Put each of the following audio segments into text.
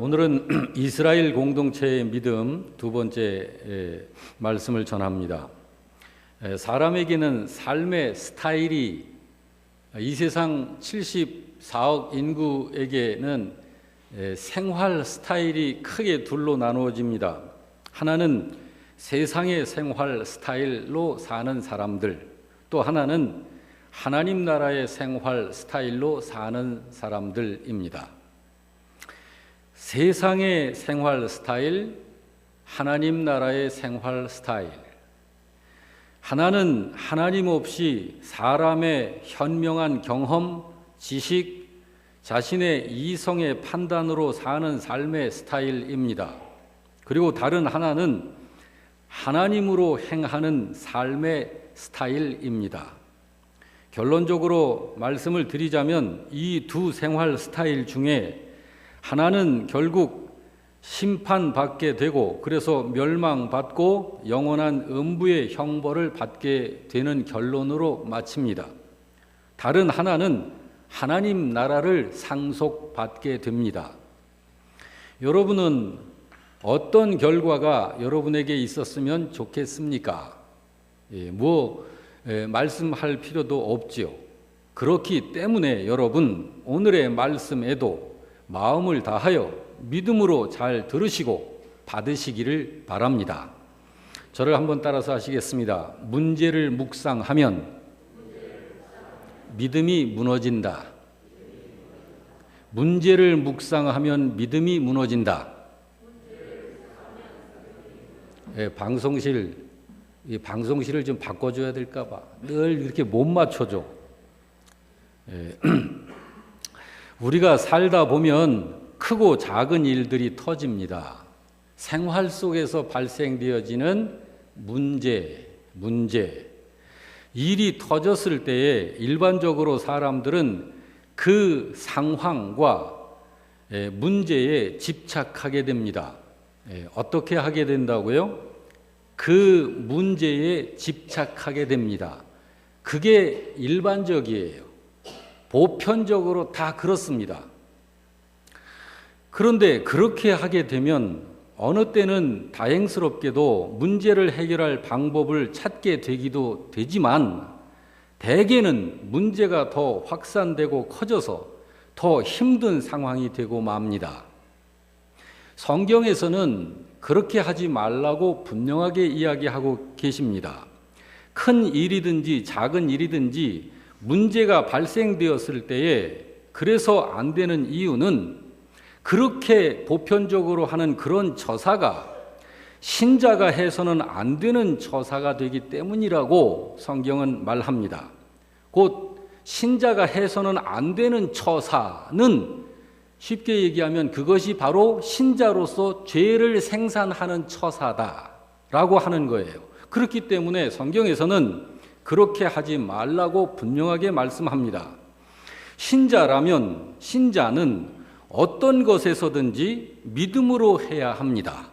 오늘은 이스라엘 공동체의 믿음 두 번째 말씀을 전합니다. 사람에게는 삶의 스타일이 이 세상 74억 인구에게는 생활 스타일이 크게 둘로 나누어집니다. 하나는 세상의 생활 스타일로 사는 사람들, 또 하나는 하나님 나라의 생활 스타일로 사는 사람들입니다. 세상의 생활 스타일, 하나님 나라의 생활 스타일. 하나는 하나님 없이 사람의 현명한 경험, 지식, 자신의 이성의 판단으로 사는 삶의 스타일입니다. 그리고 다른 하나는 하나님으로 행하는 삶의 스타일입니다. 결론적으로 말씀을 드리자면 이 두 생활 스타일 중에 하나는 결국 심판받게 되고 그래서 멸망받고 영원한 음부의 형벌을 받게 되는 결론으로 마칩니다. 다른 하나는 하나님 나라를 상속받게 됩니다. 여러분은 어떤 결과가 여러분에게 있었으면 좋겠습니까? 말씀할 필요도 없지요. 그렇기 때문에 여러분 오늘의 말씀에도 마음을 다하여 믿음으로 잘 들으시고 받으시기를 바랍니다. 저를 한번 따라서 하시겠습니다. 문제를 묵상하면 믿음이 무너진다. 문제를 묵상하면 믿음이 무너진다. 방송실을 좀 바꿔줘야 될까 봐 늘 이렇게 못 맞춰줘. 우리가 살다 보면 크고 작은 일들이 터집니다. 생활 속에서 발생되어지는 문제. 일이 터졌을 때에 일반적으로 사람들은 그 상황과 문제에 집착하게 됩니다. 어떻게 하게 된다고요? 그 문제에 집착하게 됩니다. 그게 일반적이에요. 보편적으로 다 그렇습니다. 그런데 그렇게 하게 되면 어느 때는 다행스럽게도 문제를 해결할 방법을 찾게 되기도 되지만 대개는 문제가 더 확산되고 커져서 더 힘든 상황이 되고 맙니다. 성경에서는 그렇게 하지 말라고 분명하게 이야기하고 계십니다. 큰 일이든지 작은 일이든지 문제가 발생되었을 때에 그래서 안 되는 이유는 그렇게 보편적으로 하는 그런 처사가 신자가 해서는 안 되는 처사가 되기 때문이라고 성경은 말합니다. 곧 신자가 해서는 안 되는 처사는 쉽게 얘기하면 그것이 바로 신자로서 죄를 생산하는 처사다라고 하는 거예요. 그렇기 때문에 성경에서는 그렇게 하지 말라고 분명하게 말씀합니다. 신자는 어떤 것에서든지 믿음으로 해야 합니다.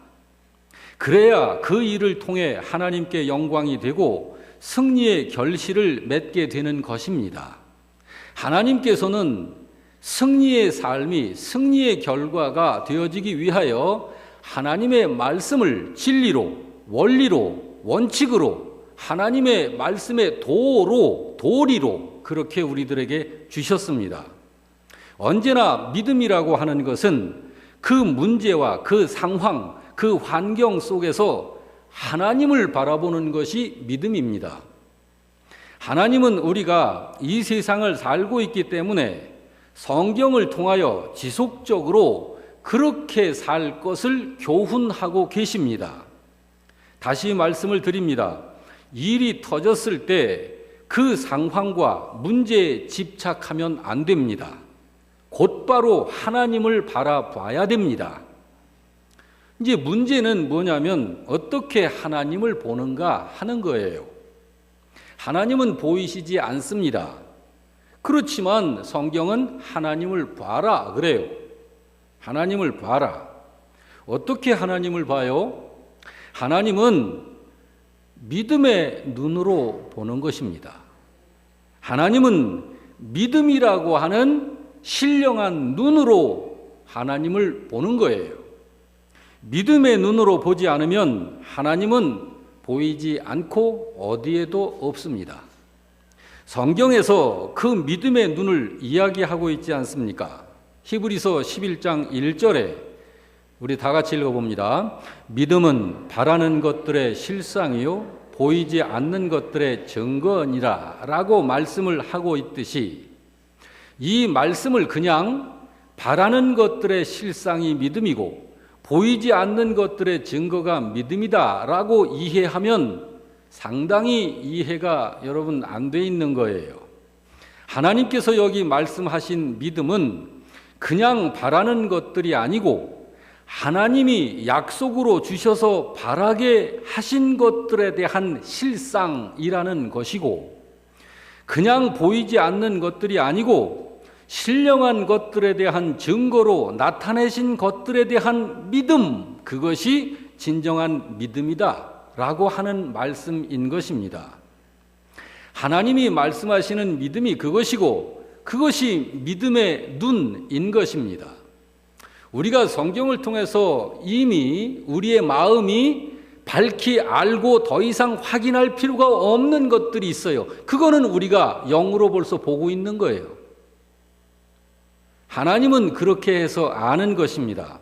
그래야 그 일을 통해 하나님께 영광이 되고 승리의 결실을 맺게 되는 것입니다. 하나님께서는 승리의 삶이 승리의 결과가 되어지기 위하여 하나님의 말씀을 진리로, 원리로, 원칙으로 하나님의 말씀의 도리로 그렇게 우리들에게 주셨습니다. 언제나 믿음이라고 하는 것은 그 문제와 그 상황, 그 환경 속에서 하나님을 바라보는 것이 믿음입니다. 하나님은 우리가 이 세상을 살고 있기 때문에 성경을 통하여 지속적으로 그렇게 살 것을 교훈하고 계십니다. 다시 말씀을 드립니다. 일이 터졌을 때 그 상황과 문제에 집착하면 안 됩니다. 곧바로 하나님을 바라봐야 됩니다. 이제 문제는 뭐냐면 어떻게 하나님을 보는가 하는 거예요. 하나님은 보이시지 않습니다. 그렇지만 성경은 하나님을 봐라 그래요. 하나님을 봐라. 어떻게 하나님을 봐요? 하나님은 믿음의 눈으로 보는 것입니다. 하나님은 믿음이라고 하는 신령한 눈으로 하나님을 보는 거예요. 믿음의 눈으로 보지 않으면 하나님은 보이지 않고 어디에도 없습니다. 성경에서 그 믿음의 눈을 이야기하고 있지 않습니까? 히브리서 11장 1절에 우리 다 같이 읽어봅니다. 믿음은 바라는 것들의 실상이요 보이지 않는 것들의 증거니라 라고 말씀을 하고 있듯이 이 말씀을 그냥 바라는 것들의 실상이 믿음이고 보이지 않는 것들의 증거가 믿음이다 라고 이해하면 상당히 이해가 여러분 안 돼 있는 거예요. 하나님께서 여기 말씀하신 믿음은 그냥 바라는 것들이 아니고 하나님이 약속으로 주셔서 바라게 하신 것들에 대한 실상이라는 것이고 그냥 보이지 않는 것들이 아니고 신령한 것들에 대한 증거로 나타내신 것들에 대한 믿음, 그것이 진정한 믿음이다 라고 하는 말씀인 것입니다. 하나님이 말씀하시는 믿음이 그것이고 그것이 믿음의 눈인 것입니다. 우리가 성경을 통해서 이미 우리의 마음이 밝히 알고 더 이상 확인할 필요가 없는 것들이 있어요. 그거는 우리가 영으로 벌써 보고 있는 거예요. 하나님은 그렇게 해서 아는 것입니다.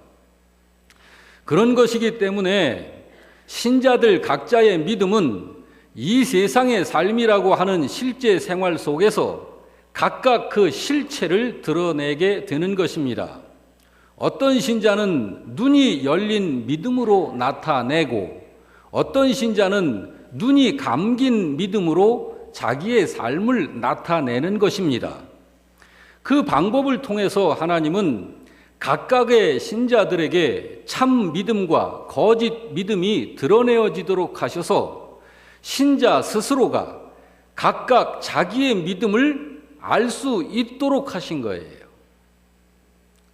그런 것이기 때문에 신자들 각자의 믿음은 이 세상의 삶이라고 하는 실제 생활 속에서 각각 그 실체를 드러내게 되는 것입니다. 어떤 신자는 눈이 열린 믿음으로 나타내고 어떤 신자는 눈이 감긴 믿음으로 자기의 삶을 나타내는 것입니다. 그 방법을 통해서 하나님은 각각의 신자들에게 참 믿음과 거짓 믿음이 드러내어지도록 하셔서 신자 스스로가 각각 자기의 믿음을 알 수 있도록 하신 거예요.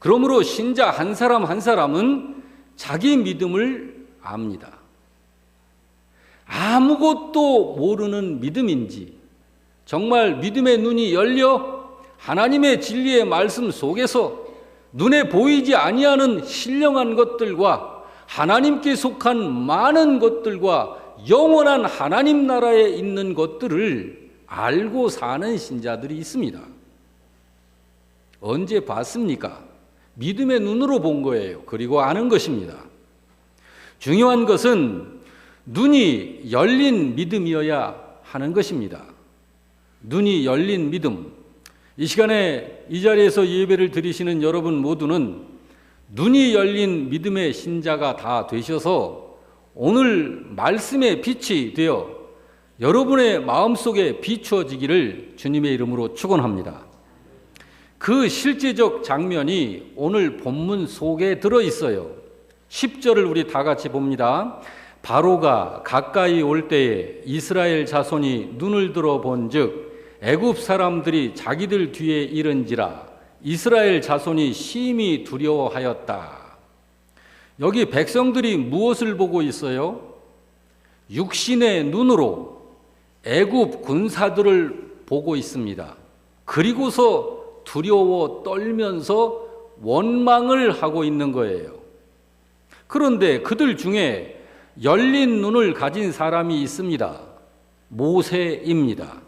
그러므로 신자 한 사람 한 사람은 자기 믿음을 압니다. 아무것도 모르는 믿음인지 정말 믿음의 눈이 열려 하나님의 진리의 말씀 속에서 눈에 보이지 아니하는 신령한 것들과 하나님께 속한 많은 것들과 영원한 하나님 나라에 있는 것들을 알고 사는 신자들이 있습니다. 언제 봤습니까? 믿음의 눈으로 본 거예요. 그리고 아는 것입니다. 중요한 것은 눈이 열린 믿음이어야 하는 것입니다. 눈이 열린 믿음. 이 시간에 이 자리에서 예배를 드리시는 여러분 모두는 눈이 열린 믿음의 신자가 다 되셔서 오늘 말씀의 빛이 되어 여러분의 마음속에 비추어지기를 주님의 이름으로 축원합니다. 그 실제적 장면이 오늘 본문 속에 들어있어요. 10절을 우리 다 같이 봅니다. 바로가 가까이 올 때에 이스라엘 자손이 눈을 들어 본즉 애굽 사람들이 자기들 뒤에 이른지라 이스라엘 자손이 심히 두려워하였다. 여기 백성들이 무엇을 보고 있어요? 육신의 눈으로 애굽 군사들을 보고 있습니다. 그리고서 두려워 떨면서 원망을 하고 있는 거예요. 그런데 그들 중에 열린 눈을 가진 사람이 있습니다. 모세입니다.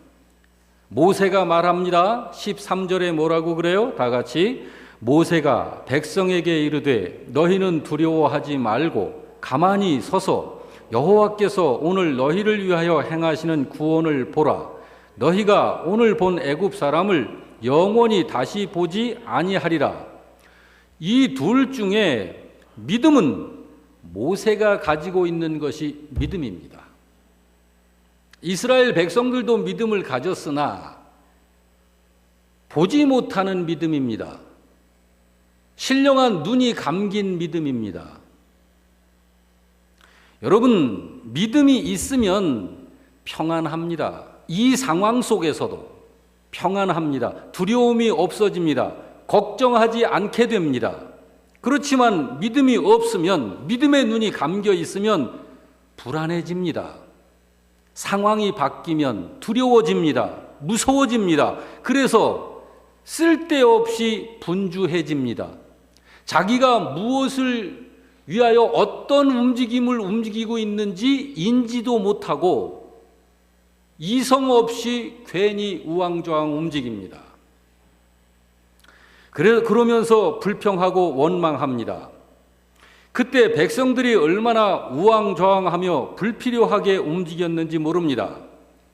모세가 말합니다. 13절에 뭐라고 그래요? 다 같이 모세가 백성에게 이르되 너희는 두려워하지 말고 가만히 서서 여호와께서 오늘 너희를 위하여 행하시는 구원을 보라. 너희가 오늘 본 애굽 사람을 영원히 다시 보지 아니하리라. 이 둘 중에 믿음은 모세가 가지고 있는 것이 믿음입니다. 이스라엘 백성들도 믿음을 가졌으나 보지 못하는 믿음입니다. 신령한 눈이 감긴 믿음입니다. 여러분, 믿음이 있으면 평안합니다. 이 상황 속에서도 평안합니다. 두려움이 없어집니다. 걱정하지 않게 됩니다. 그렇지만 믿음이 없으면, 믿음의 눈이 감겨 있으면 불안해집니다. 상황이 바뀌면 두려워집니다. 무서워집니다. 그래서 쓸데없이 분주해집니다. 자기가 무엇을 위하여 어떤 움직임을 움직이고 있는지 인지도 못하고 이성 없이 괜히 우왕좌왕 움직입니다. 그러면서 불평하고 원망합니다. 그때 백성들이 얼마나 우왕좌왕하며 불필요하게 움직였는지 모릅니다.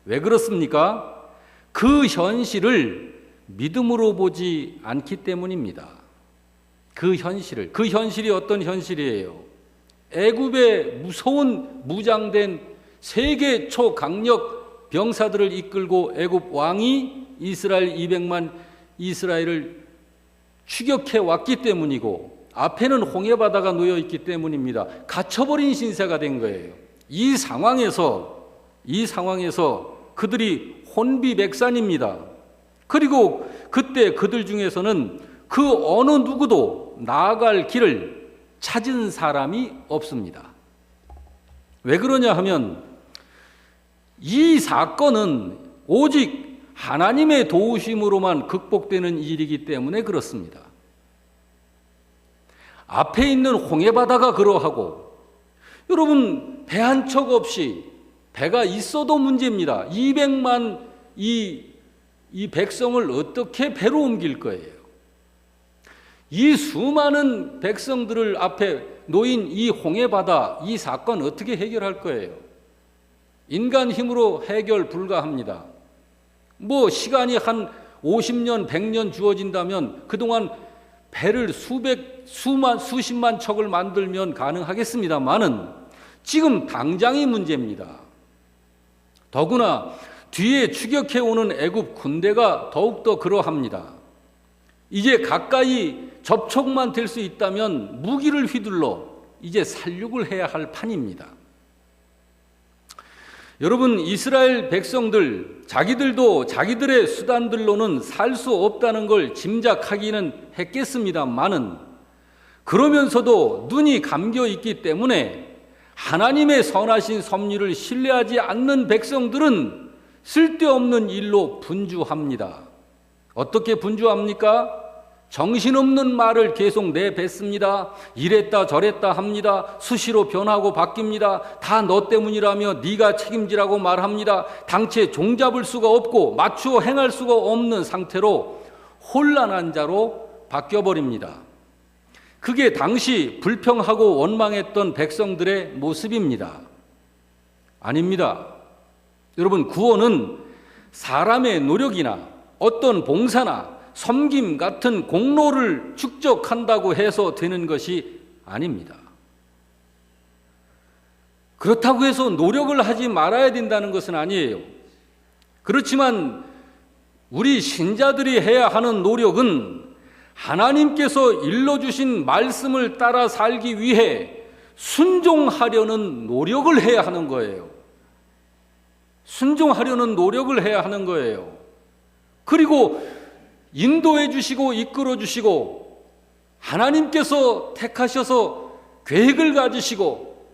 왜 그렇습니까? 그 현실을 믿음으로 보지 않기 때문입니다. 그 현실이 어떤 현실이에요? 애굽의 무서운 무장된 세계 초강력 병사들을 이끌고 애굽 왕이 이스라엘 200만 이스라엘을 추격해 왔기 때문이고 앞에는 홍해바다가 놓여 있기 때문입니다. 갇혀버린 신세가 된 거예요. 이 상황에서 그들이 혼비백산입니다. 그리고 그때 그들 중에서는 그 어느 누구도 나아갈 길을 찾은 사람이 없습니다. 왜 그러냐 하면 이 사건은 오직 하나님의 도우심으로만 극복되는 일이기 때문에 그렇습니다. 앞에 있는 홍해바다가 그러하고, 여러분 배 한 척 없이, 배가 있어도 문제입니다. 200만 이 백성을 어떻게 배로 옮길 거예요? 이 수많은 백성들을 앞에 놓인 이 홍해바다, 이 사건 어떻게 해결할 거예요? 인간 힘으로 해결 불가합니다. 시간이 한 50년, 100년 주어진다면 그동안 배를 수십만 척을 만들면 가능하겠습니다만은 지금 당장이 문제입니다. 더구나 뒤에 추격해오는 애굽 군대가 더욱더 그러합니다. 이제 가까이 접촉만 될 수 있다면 무기를 휘둘러 이제 살육을 해야 할 판입니다. 여러분, 이스라엘 백성들 자기들도 자기들의 수단들로는 살 수 없다는 걸 짐작하기는 했겠습니다마는, 그러면서도 눈이 감겨 있기 때문에 하나님의 선하신 섭리를 신뢰하지 않는 백성들은 쓸데없는 일로 분주합니다. 어떻게 분주합니까? 정신없는 말을 계속 내뱉습니다. 이랬다 저랬다 합니다. 수시로 변하고 바뀝니다. 다 너 때문이라며 네가 책임지라고 말합니다. 당체 종잡을 수가 없고 맞추어 행할 수가 없는 상태로 혼란한 자로 바뀌어버립니다. 그게 당시 불평하고 원망했던 백성들의 모습입니다. 아닙니다. 여러분, 구원은 사람의 노력이나 어떤 봉사나 섬김 같은 공로를 축적한다고 해서 되는 것이 아닙니다. 그렇다고 해서 노력을 하지 말아야 된다는 것은 아니에요. 그렇지만 우리 신자들이 해야 하는 노력은 하나님께서 일러주신 말씀을 따라 살기 위해 순종하려는 노력을 해야 하는 거예요. 순종하려는 노력을 해야 하는 거예요. 그리고 인도해 주시고 이끌어 주시고 하나님께서 택하셔서 계획을 가지시고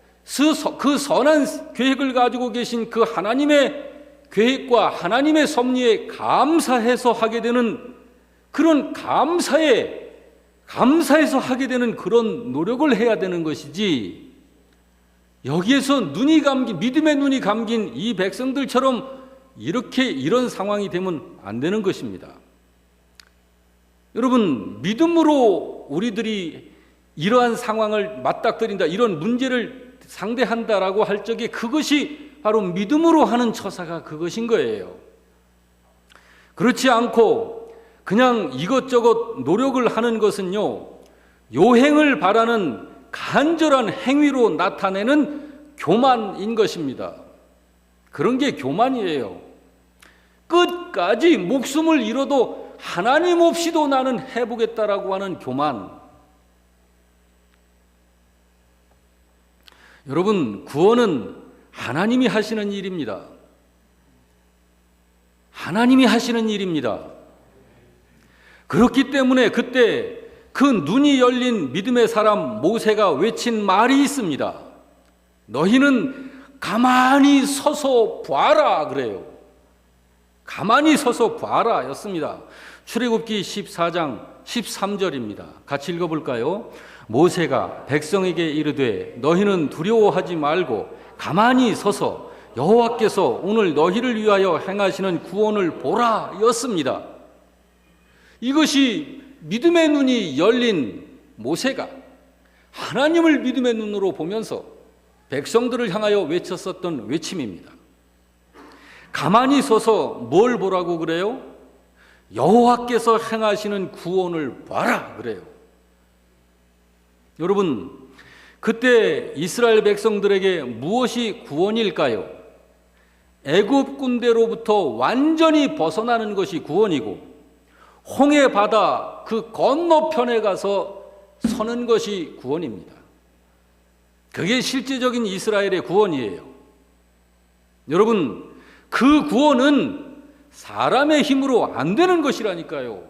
그 선한 계획을 가지고 계신 그 하나님의 계획과 하나님의 섭리에 감사해서 하게 되는 그런 감사해서 하게 되는 그런 노력을 해야 되는 것이지, 여기에서 믿음의 눈이 감긴 이 백성들처럼 이런 상황이 되면 안 되는 것입니다. 여러분, 믿음으로 우리들이 이러한 상황을 맞닥뜨린다, 이런 문제를 상대한다라고 할 적에 그것이 바로 믿음으로 하는 처사가 그것인 거예요. 그렇지 않고 그냥 이것저것 노력을 하는 것은요, 요행을 바라는 간절한 행위로 나타내는 교만인 것입니다. 그런 게 교만이에요. 끝까지 목숨을 잃어도 하나님 없이도 나는 해보겠다라고 하는 교만. 여러분, 구원은 하나님이 하시는 일입니다. 하나님이 하시는 일입니다. 그렇기 때문에 그때 그 눈이 열린 믿음의 사람 모세가 외친 말이 있습니다. 너희는 가만히 서서 봐라 그래요. 가만히 서서 봐라 였습니다. 출애굽기 14장 13절입니다. 같이 읽어볼까요? 모세가 백성에게 이르되 너희는 두려워하지 말고 가만히 서서 여호와께서 오늘 너희를 위하여 행하시는 구원을 보라 였습니다. 이것이 믿음의 눈이 열린 모세가 하나님을 믿음의 눈으로 보면서 백성들을 향하여 외쳤었던 외침입니다. 가만히 서서 뭘 보라고 그래요? 여호와께서 행하시는 구원을 봐라 그래요. 여러분, 그때 이스라엘 백성들에게 무엇이 구원일까요? 애굽 군대로부터 완전히 벗어나는 것이 구원이고 홍해 바다 그 건너편에 가서 서는 것이 구원입니다. 그게 실제적인 이스라엘의 구원이에요. 여러분, 그 구원은 사람의 힘으로 안 되는 것이라니까요.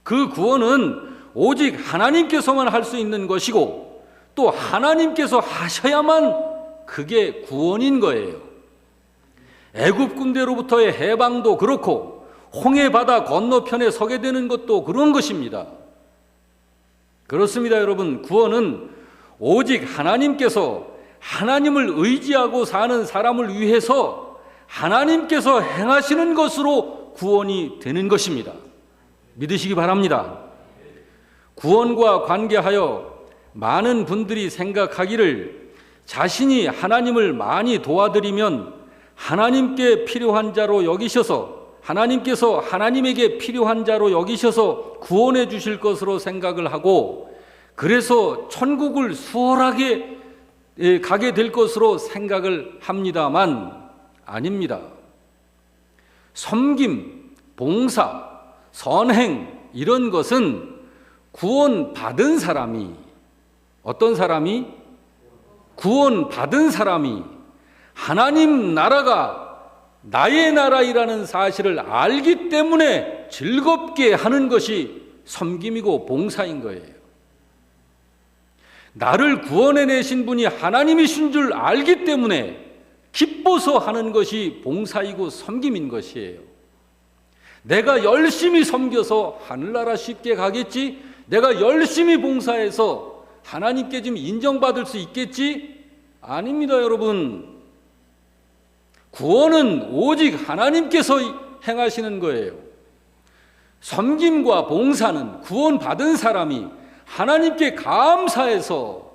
그 구원은 오직 하나님께서만 할 수 있는 것이고 또 하나님께서 하셔야만 그게 구원인 거예요. 애굽 군대로부터의 해방도 그렇고 홍해 바다 건너편에 서게 되는 것도 그런 것입니다. 그렇습니다, 여러분. 구원은 오직 하나님께서 하나님을 의지하고 사는 사람을 위해서 하나님께서 행하시는 것으로 구원이 되는 것입니다. 믿으시기 바랍니다. 구원과 관계하여 많은 분들이 생각하기를 자신이 하나님을 많이 도와드리면 하나님께 필요한 자로 여기셔서 하나님께서 하나님에게 필요한 자로 여기셔서 구원해 주실 것으로 생각을 하고 그래서 천국을 수월하게 가게 될 것으로 생각을 합니다만 아닙니다. 섬김, 봉사, 선행 이런 것은 구원받은 사람이 어떤 사람이? 구원받은 사람이 하나님 나라가 나의 나라이라는 사실을 알기 때문에 즐겁게 하는 것이 섬김이고 봉사인 거예요. 나를 구원해내신 분이 하나님이신 줄 알기 때문에 기뻐서 하는 것이 봉사이고 섬김인 것이에요. 내가 열심히 섬겨서 하늘나라 쉽게 가겠지? 내가 열심히 봉사해서 하나님께 좀 인정받을 수 있겠지? 아닙니다, 여러분. 구원은 오직 하나님께서 행하시는 거예요. 섬김과 봉사는 구원받은 사람이 하나님께 감사해서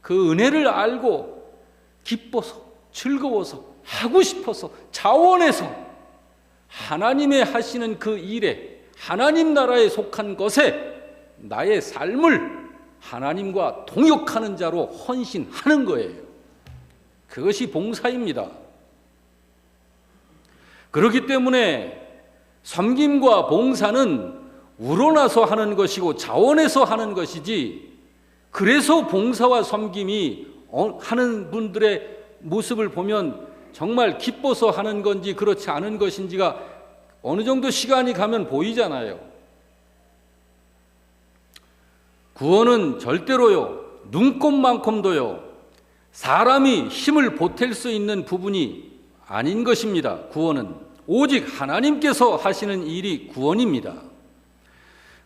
그 은혜를 알고 기뻐서 즐거워서 하고 싶어서 자원해서 하나님의 하시는 그 일에 하나님 나라에 속한 것에 나의 삶을 하나님과 동역하는 자로 헌신하는 거예요. 그것이 봉사입니다. 그렇기 때문에 섬김과 봉사는 우러나서 하는 것이고 자원해서 하는 것이지 그래서 봉사와 섬김이 하는 분들의 모습을 보면 정말 기뻐서 하는 건지 그렇지 않은 것인지가 어느 정도 시간이 가면 보이잖아요. 구원은 절대로요, 눈꼽만큼도요, 사람이 힘을 보탤 수 있는 부분이 아닌 것입니다. 구원은 오직 하나님께서 하시는 일이 구원입니다.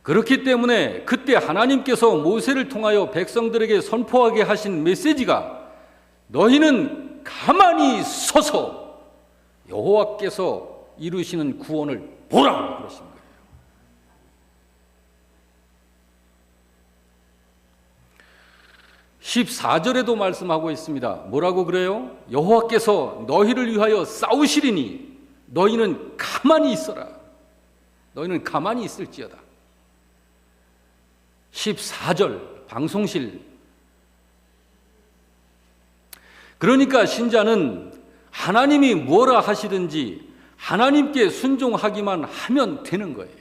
그렇기 때문에 그때 하나님께서 모세를 통하여 백성들에게 선포하게 하신 메시지가 너희는 가만히 서서 여호와께서 이루시는 구원을 보라 그러신 거예요. 14절에도 말씀하고 있습니다. 뭐라고 그래요? 여호와께서 너희를 위하여 싸우시리니 너희는 가만히 있어라. 너희는 가만히 있을지어다. 14절 방송실. 그러니까 신자는 하나님이 뭐라 하시든지 하나님께 순종하기만 하면 되는 거예요.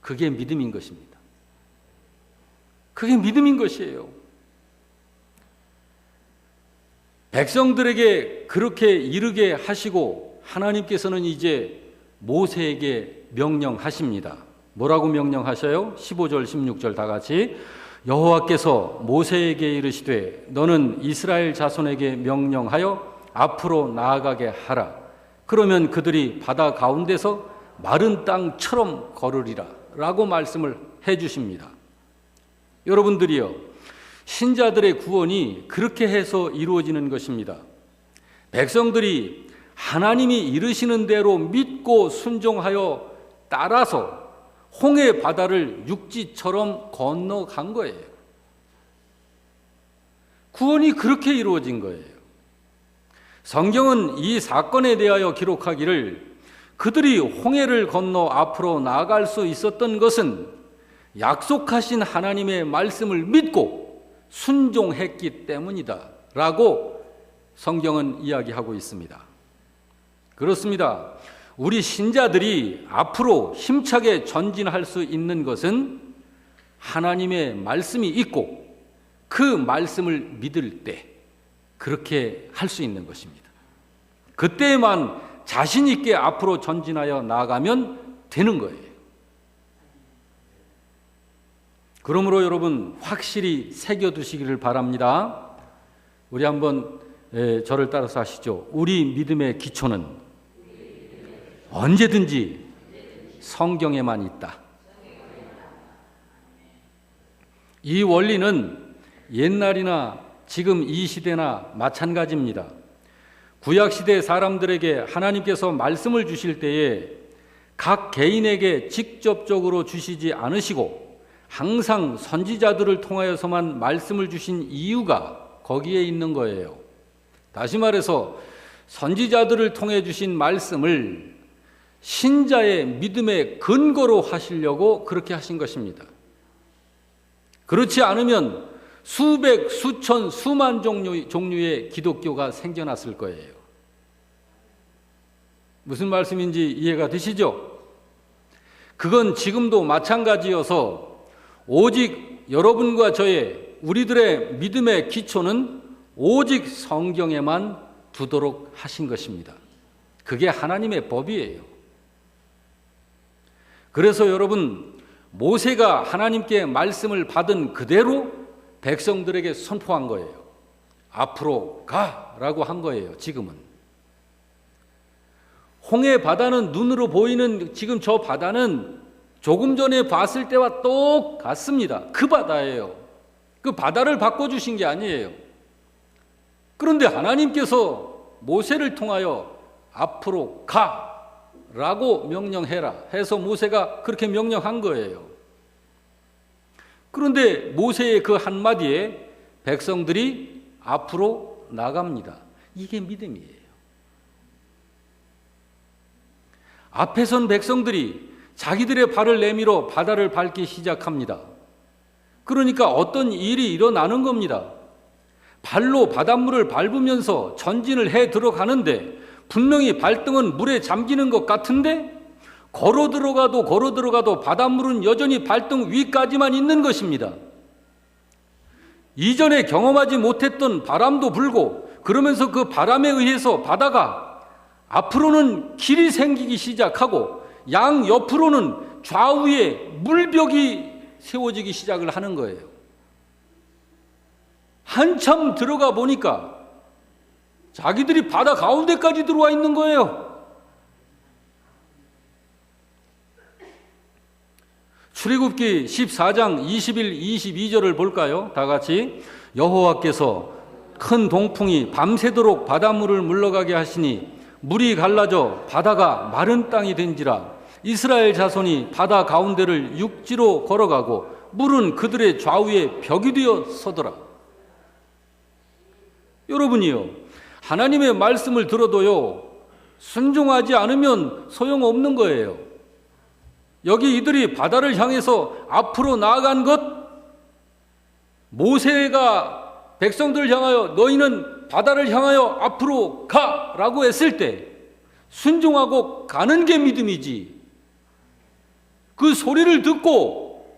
그게 믿음인 것입니다. 그게 믿음인 것이에요. 백성들에게 그렇게 이르게 하시고 하나님께서는 이제 모세에게 명령하십니다. 뭐라고 명령하셔요? 15절 16절 다 같이. 여호와께서 모세에게 이르시되 너는 이스라엘 자손에게 명령하여 앞으로 나아가게 하라. 그러면 그들이 바다 가운데서 마른 땅처럼 걸으리라 라고 말씀을 해 주십니다. 여러분들이요, 신자들의 구원이 그렇게 해서 이루어지는 것입니다. 백성들이 하나님이 이르시는 대로 믿고 순종하여 따라서 홍해 바다를 육지처럼 건너간 거예요. 구원이 그렇게 이루어진 거예요. 성경은 이 사건에 대하여 기록하기를 그들이 홍해를 건너 앞으로 나아갈 수 있었던 것은 약속하신 하나님의 말씀을 믿고 순종했기 때문이다 라고 성경은 이야기하고 있습니다. 그렇습니다. 우리 신자들이 앞으로 힘차게 전진할 수 있는 것은 하나님의 말씀이 있고 그 말씀을 믿을 때 그렇게 할 수 있는 것입니다. 그때만 자신 있게 앞으로 전진하여 나아가면 되는 거예요. 그러므로 여러분 확실히 새겨두시기를 바랍니다. 우리 한번 저를 따라서 하시죠. 우리 믿음의 기초는 언제든지 성경에만 있다. 이 원리는 옛날이나 지금 이 시대나 마찬가지입니다. 구약시대 사람들에게 하나님께서 말씀을 주실 때에 각 개인에게 직접적으로 주시지 않으시고 항상 선지자들을 통하여서만 말씀을 주신 이유가 거기에 있는 거예요. 다시 말해서 선지자들을 통해 주신 말씀을 신자의 믿음의 근거로 하시려고 그렇게 하신 것입니다. 그렇지 않으면 수백, 수천, 수만 종류의 기독교가 생겨났을 거예요. 무슨 말씀인지 이해가 되시죠? 그건 지금도 마찬가지여서 오직 여러분과 저의 우리들의 믿음의 기초는 오직 성경에만 두도록 하신 것입니다. 그게 하나님의 법이에요. 그래서 여러분, 모세가 하나님께 말씀을 받은 그대로 백성들에게 선포한 거예요. 앞으로 가라고 한 거예요. 지금은 홍해 바다는 눈으로 보이는 지금 저 바다는 조금 전에 봤을 때와 똑같습니다. 그 바다예요. 그 바다를 바꿔주신 게 아니에요. 그런데 하나님께서 모세를 통하여 앞으로 가라고 명령해라 해서 모세가 그렇게 명령한 거예요. 그런데 모세의 그 한마디에 백성들이 앞으로 나갑니다. 이게 믿음이에요. 앞에 선 백성들이 자기들의 발을 내밀어 바다를 밟기 시작합니다. 그러니까 어떤 일이 일어나는 겁니다. 발로 바닷물을 밟으면서 전진을 해 들어가는데 분명히 발등은 물에 잠기는 것 같은데 걸어 들어가도 바닷물은 여전히 발등 위까지만 있는 것입니다. 이전에 경험하지 못했던 바람도 불고 그러면서 그 바람에 의해서 바다가 앞으로는 길이 생기기 시작하고 양 옆으로는 좌우에 물벽이 세워지기 시작을 하는 거예요. 한참 들어가 보니까 자기들이 바다 가운데까지 들어와 있는 거예요. 출애굽기 14장 21, 22절을 볼까요? 다 같이. 여호와께서 큰 동풍이 밤새도록 바닷물을 물러가게 하시니 물이 갈라져 바다가 마른 땅이 된지라. 이스라엘 자손이 바다 가운데를 육지로 걸어가고 물은 그들의 좌우에 벽이 되어 서더라. 여러분이요, 하나님의 말씀을 들어도요 순종하지 않으면 소용없는 거예요. 여기 이들이 바다를 향해서 앞으로 나아간 것, 모세가 백성들을 향하여 너희는 바다를 향하여 앞으로 가라고 했을 때 순종하고 가는 게 믿음이지, 그 소리를 듣고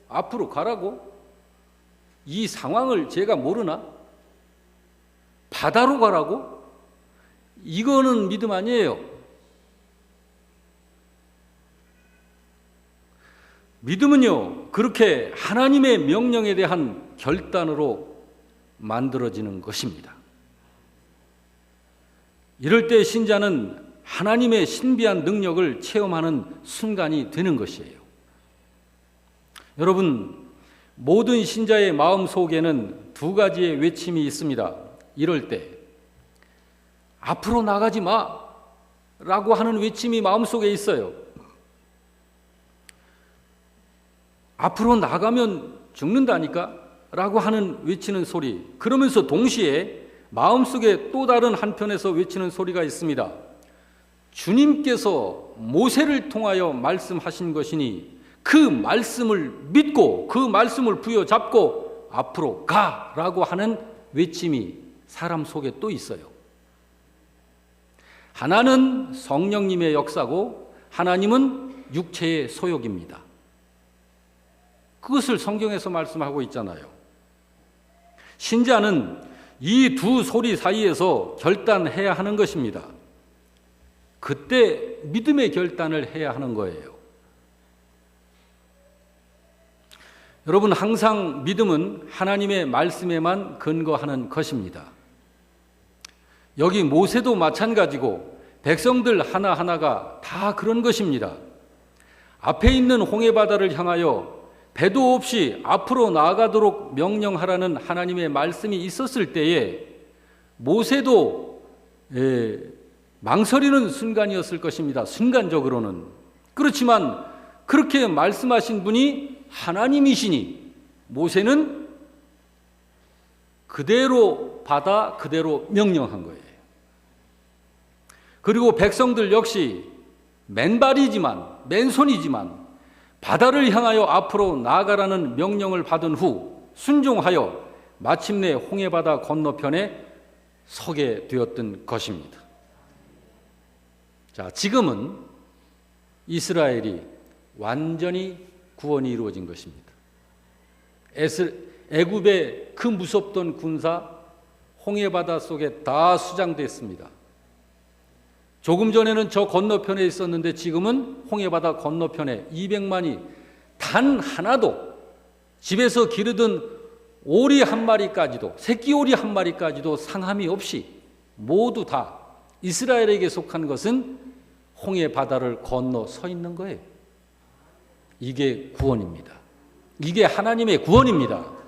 앞으로 가라고? 이 상황을 제가 모르나? 바다로 가라고? 이거는 믿음 아니에요. 믿음은요, 그렇게 하나님의 명령에 대한 결단으로 만들어지는 것입니다. 이럴 때 신자는 하나님의 신비한 능력을 체험하는 순간이 되는 것이에요. 여러분, 모든 신자의 마음 속에는 두 가지의 외침이 있습니다. 이럴 때 앞으로 나가지 마 라고 하는 외침이 마음속에 있어요. 앞으로 나가면 죽는다니까 라고 하는 외치는 소리, 그러면서 동시에 마음속에 또 다른 한편에서 외치는 소리가 있습니다. 주님께서 모세를 통하여 말씀하신 것이니 그 말씀을 믿고 그 말씀을 부여잡고 앞으로 가라고 하는 외침이 사람 속에 또 있어요. 하나는 성령님의 역사고 하나님은 육체의 소욕입니다. 그것을 성경에서 말씀하고 있잖아요. 신자는 이 두 소리 사이에서 결단해야 하는 것입니다. 그때 믿음의 결단을 해야 하는 거예요. 여러분, 항상 믿음은 하나님의 말씀에만 근거하는 것입니다. 여기 모세도 마찬가지고 백성들 하나하나가 다 그런 것입니다. 앞에 있는 홍해바다를 향하여 배도 없이 앞으로 나아가도록 명령하라는 하나님의 말씀이 있었을 때에 모세도 망설이는 순간이었을 것입니다. 순간적으로는. 그렇지만 그렇게 말씀하신 분이 하나님이시니 모세는 그대로 받아 그대로 명령한 거예요. 그리고 백성들 역시 맨손이지만 바다를 향하여 앞으로 나아가라는 명령을 받은 후 순종하여 마침내 홍해바다 건너편에 서게 되었던 것입니다. 자, 지금은 이스라엘이 완전히 구원이 이루어진 것입니다. 애굽의 그 무섭던 군사 홍해바다 속에 다 수장됐습니다. 조금 전에는 저 건너편에 있었는데 지금은 홍해바다 건너편에 200만이 단 하나도 집에서 기르던 오리 한 마리까지도, 새끼 오리 한 마리까지도 상함이 없이 모두 다 이스라엘에게 속한 것은 홍해바다를 건너 서 있는 거예요. 이게 구원입니다. 이게 하나님의 구원입니다.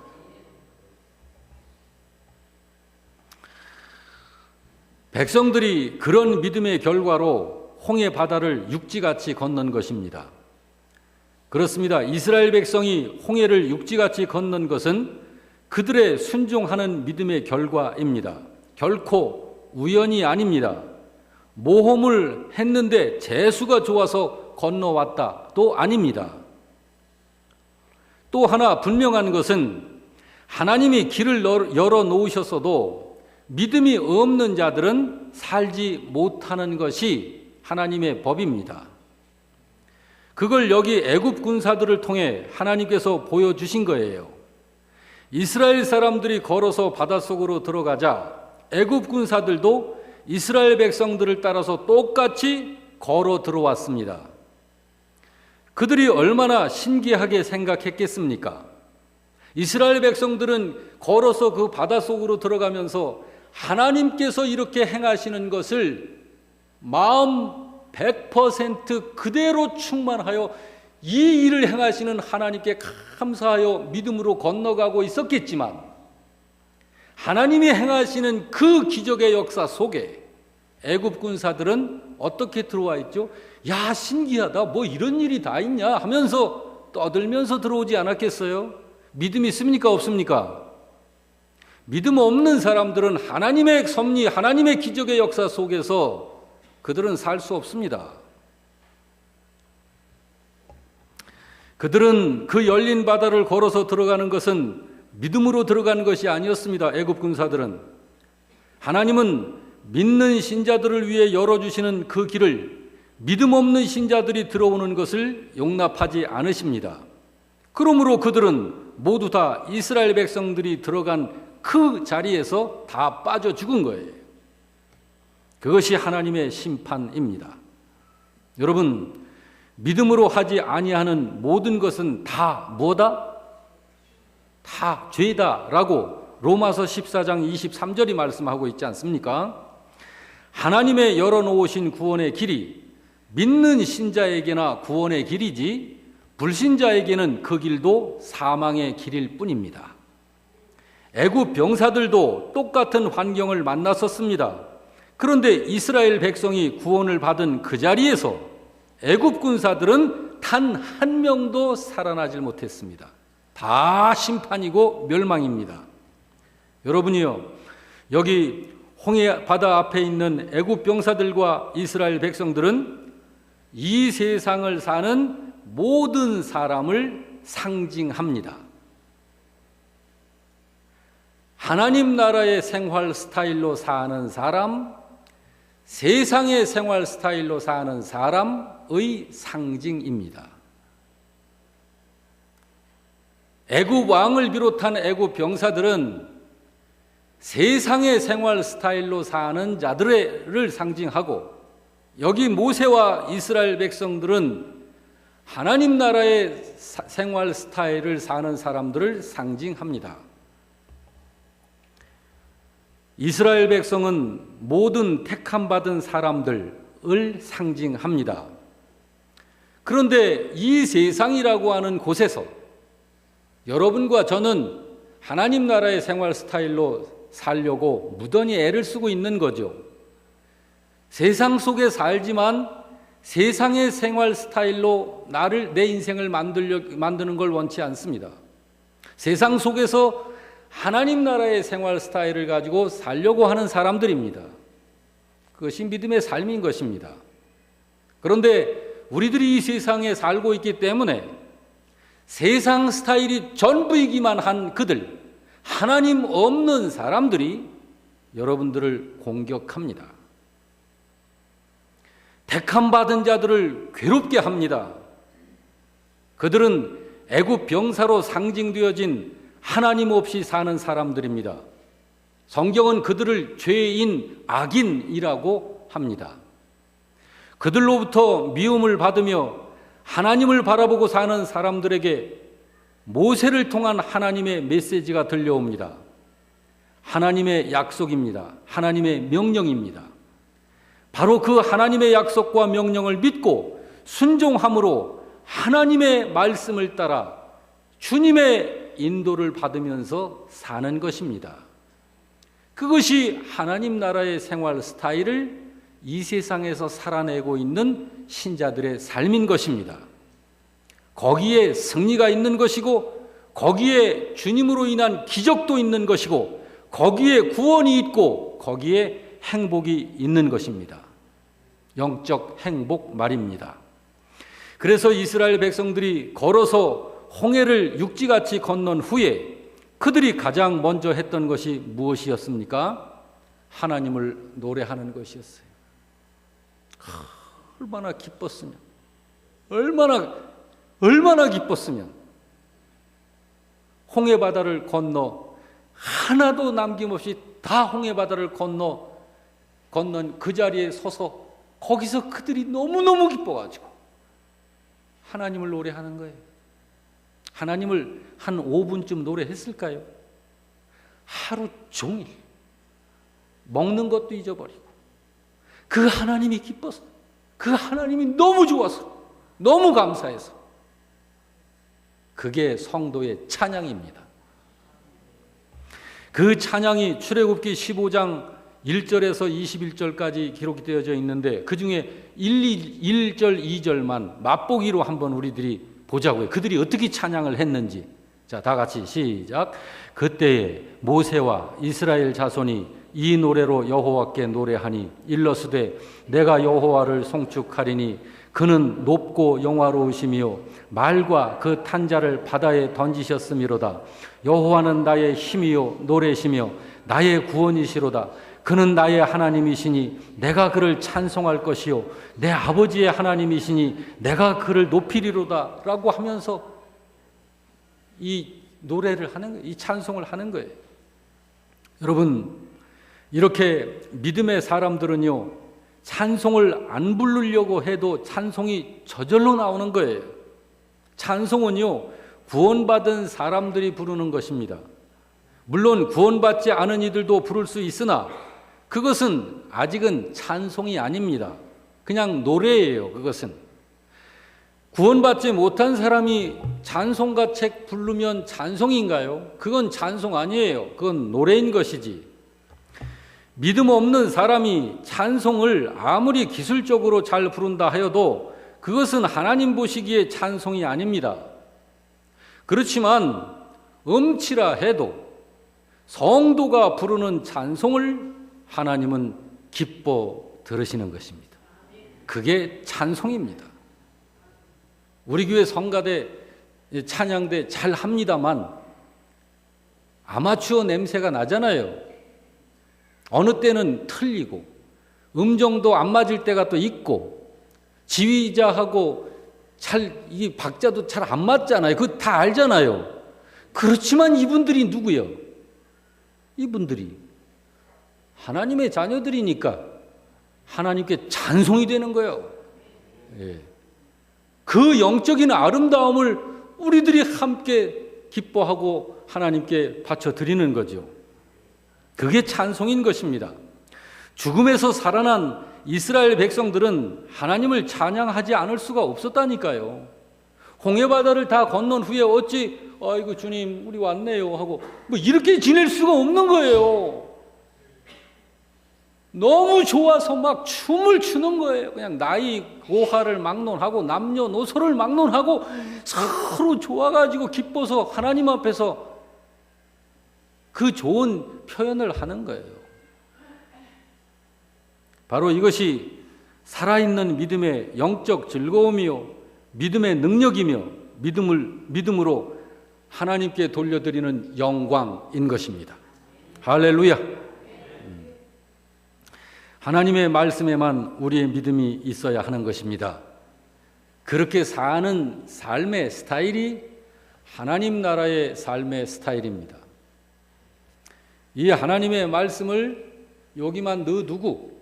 백성들이 그런 믿음의 결과로 홍해바다를 육지같이 건넌 것입니다. 그렇습니다. 이스라엘 백성이 홍해를 육지같이 건넌 것은 그들의 순종하는 믿음의 결과입니다. 결코 우연이 아닙니다. 모험을 했는데 재수가 좋아서 건너왔다도 아닙니다. 또 하나 분명한 것은 하나님이 길을 열어놓으셨어도 믿음이 없는 자들은 살지 못하는 것이 하나님의 법입니다. 그걸 여기 애굽 군사들을 통해 하나님께서 보여주신 거예요. 이스라엘 사람들이 걸어서 바닷속으로 들어가자 애굽 군사들도 이스라엘 백성들을 따라서 똑같이 걸어 들어왔습니다. 그들이 얼마나 신기하게 생각했겠습니까? 이스라엘 백성들은 걸어서 그 바닷속으로 들어가면서 하나님께서 이렇게 행하시는 것을 마음 100% 그대로 충만하여 이 일을 행하시는 하나님께 감사하여 믿음으로 건너가고 있었겠지만 하나님이 행하시는 그 기적의 역사 속에 애굽 군사들은 어떻게 들어와 있죠? 야, 신기하다. 뭐 이런 일이 다 있냐 하면서 떠들면서 들어오지 않았겠어요? 믿음이 있습니까? 없습니까? 믿음 없는 사람들은 하나님의 섭리, 하나님의 기적의 역사 속에서 그들은 살 수 없습니다. 그들은 그 열린 바다를 걸어서 들어가는 것은 믿음으로 들어가는 것이 아니었습니다. 애굽 군사들은. 하나님은 믿는 신자들을 위해 열어주시는 그 길을 믿음 없는 신자들이 들어오는 것을 용납하지 않으십니다. 그러므로 그들은 모두 다 이스라엘 백성들이 들어간 그 자리에서 다 빠져 죽은 거예요. 그것이 하나님의 심판입니다. 여러분, 믿음으로 하지 아니하는 모든 것은 다 뭐다? 다 죄다라고 로마서 14장 23절이 말씀하고 있지 않습니까? 하나님의 열어놓으신 구원의 길이 믿는 신자에게나 구원의 길이지 불신자에게는 그 길도 사망의 길일 뿐입니다. 애굽 병사들도 똑같은 환경을 만났었습니다. 그런데 이스라엘 백성이 구원을 받은 그 자리에서 애굽 군사들은 단 한 명도 살아나질 못했습니다. 다 심판이고 멸망입니다. 여러분이요, 여기 홍해 바다 앞에 있는 애굽 병사들과 이스라엘 백성들은 이 세상을 사는 모든 사람을 상징합니다. 하나님 나라의 생활 스타일로 사는 사람, 세상의 생활 스타일로 사는 사람의 상징입니다. 애굽 왕을 비롯한 애굽 병사들은 세상의 생활 스타일로 사는 자들을 상징하고, 여기 모세와 이스라엘 백성들은 하나님 나라의 생활 스타일을 사는 사람들을 상징합니다. 이스라엘 백성은 모든 택함받은 사람들을 상징합니다. 그런데 이 세상이라고 하는 곳에서 여러분과 저는 하나님 나라의 생활 스타일로 살려고 무던히 애를 쓰고 있는 거죠. 세상 속에 살지만 세상의 생활 스타일로 내 인생을 만드는 걸 원치 않습니다. 세상 속에서 하나님 나라의 생활 스타일을 가지고 살려고 하는 사람들입니다. 그것이 믿음의 삶인 것입니다. 그런데 우리들이 이 세상에 살고 있기 때문에 세상 스타일이 전부이기만 한 그들, 하나님 없는 사람들이 여러분들을 공격합니다. 택함받은 자들을 괴롭게 합니다. 그들은 애굽 병사로 상징되어진 하나님 없이 사는 사람들입니다. 성경은 그들을 죄인, 악인이라고 합니다. 그들로부터 미움을 받으며 하나님을 바라보고 사는 사람들에게 모세를 통한 하나님의 메시지가 들려옵니다. 하나님의 약속입니다. 하나님의 명령입니다. 바로 그 하나님의 약속과 명령을 믿고 순종함으로 하나님의 말씀을 따라 주님의 인도를 받으면서 사는 것입니다. 그것이 하나님 나라의 생활 스타일을 이 세상에서 살아내고 있는 신자들의 삶인 것입니다. 거기에 승리가 있는 것이고, 거기에 주님으로 인한 기적도 있는 것이고, 거기에 구원이 있고, 거기에 행복이 있는 것입니다. 영적 행복 말입니다. 그래서 이스라엘 백성들이 걸어서 홍해를 육지같이 건넌 후에 그들이 가장 먼저 했던 것이 무엇이었습니까? 하나님을 노래하는 것이었어요. 얼마나 기뻤으면, 얼마나 기뻤으면 홍해 바다를 건너 하나도 남김없이 다 홍해 바다를 건넌 그 자리에 서서 거기서 그들이 너무너무 기뻐가지고 하나님을 노래하는 거예요. 하나님을 한 5분쯤 노래했을까요? 하루 종일 먹는 것도 잊어버리고 그 하나님이 기뻐서, 그 하나님이 너무 좋아서, 너무 감사해서, 그게 성도의 찬양입니다. 그 찬양이 출애굽기 15장 1절에서 21절까지 기록이 되어져 있는데 그 중에 1절, 2절만 맛보기로 한번 우리들이 보자고요. 그들이 어떻게 찬양을 했는지. 자, 다 같이 시작. 그때에 모세와 이스라엘 자손이 이 노래로 여호와께 노래하니 일러스되 내가 여호와를 송축하리니 그는 높고 영화로우시며 말과 그 탄자를 바다에 던지셨음이로다. 여호와는 나의 힘이요 노래시며 나의 구원이시로다. 그는 나의 하나님이시니 내가 그를 찬송할 것이요 내 아버지의 하나님이시니 내가 그를 높이리로다 라고 하면서 이 노래를 하는 거예요. 이 찬송을 하는 거예요. 여러분, 이렇게 믿음의 사람들은요, 찬송을 안 부르려고 해도 찬송이 저절로 나오는 거예요. 찬송은요, 구원받은 사람들이 부르는 것입니다. 물론 구원받지 않은 이들도 부를 수 있으나 그것은 아직은 찬송이 아닙니다. 그냥 노래예요. 그것은 구원받지 못한 사람이 찬송가책 부르면 찬송인가요? 그건 찬송 아니에요. 그건 노래인 것이지. 믿음 없는 사람이 찬송을 아무리 기술적으로 잘 부른다 하여도 그것은 하나님 보시기에 찬송이 아닙니다. 그렇지만 음치라 해도 성도가 부르는 찬송을 하나님은 기뻐 들으시는 것입니다. 그게 찬송입니다. 우리 교회 성가대, 찬양대 잘 합니다만 아마추어 냄새가 나잖아요. 어느 때는 틀리고 음정도 안 맞을 때가 또 있고 지휘자하고 이 박자도 잘 안 맞잖아요. 그거 다 알잖아요. 그렇지만 이분들이 누구요? 이분들이 하나님의 자녀들이니까 하나님께 찬송이 되는 거예요. 예. 그 영적인 아름다움을 우리들이 함께 기뻐하고 하나님께 바쳐드리는 거죠. 그게 찬송인 것입니다. 죽음에서 살아난 이스라엘 백성들은 하나님을 찬양하지 않을 수가 없었다니까요. 홍해바다를 다 건넌 후에 어찌 아이고 주님 우리 왔네요 하고 뭐 이렇게 지낼 수가 없는 거예요. 너무 좋아서 막 춤을 추는 거예요. 그냥 나이 고하를 막론하고 남녀노소를 막론하고 서로 좋아가지고 기뻐서 하나님 앞에서 그 좋은 표현을 하는 거예요. 바로 이것이 살아있는 믿음의 영적 즐거움이요 믿음의 능력이며 믿음으로 하나님께 돌려드리는 영광인 것입니다. 할렐루야. 하나님의 말씀에만 우리의 믿음이 있어야 하는 것입니다. 그렇게 사는 삶의 스타일이 하나님 나라의 삶의 스타일입니다. 이 하나님의 말씀을 여기만 넣어두고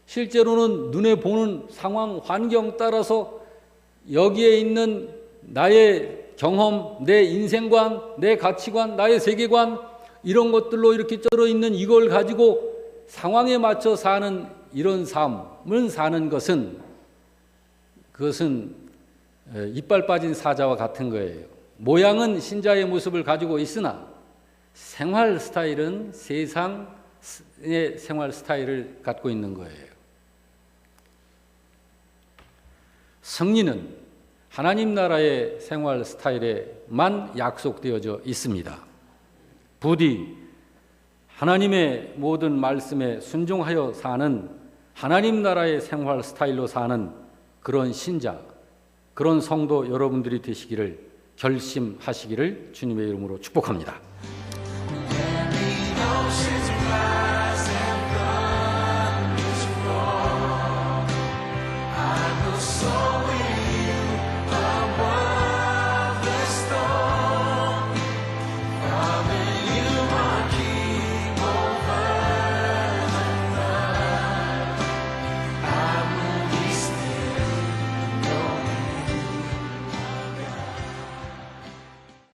실제로는 눈에 보는 상황, 환경 따라서 여기에 있는 나의 경험, 내 인생관, 내 가치관, 나의 세계관 이런 것들로 이렇게 쩔어 있는 이걸 가지고 상황에 맞춰 사는 이런 삶을 사는 것은 그것은 이빨 빠진 사자와 같은 거예요. 모양은 신자의 모습을 가지고 있으나 생활 스타일은 세상의 생활 스타일을 갖고 있는 거예요. 승리는 하나님 나라의 생활 스타일에만 약속되어져 있습니다. 부디 하나님의 모든 말씀에 순종하여 사는 하나님 나라의 생활 스타일로 사는 그런 신자, 그런 성도 여러분들이 되시기를 결심하시기를 주님의 이름으로 축복합니다.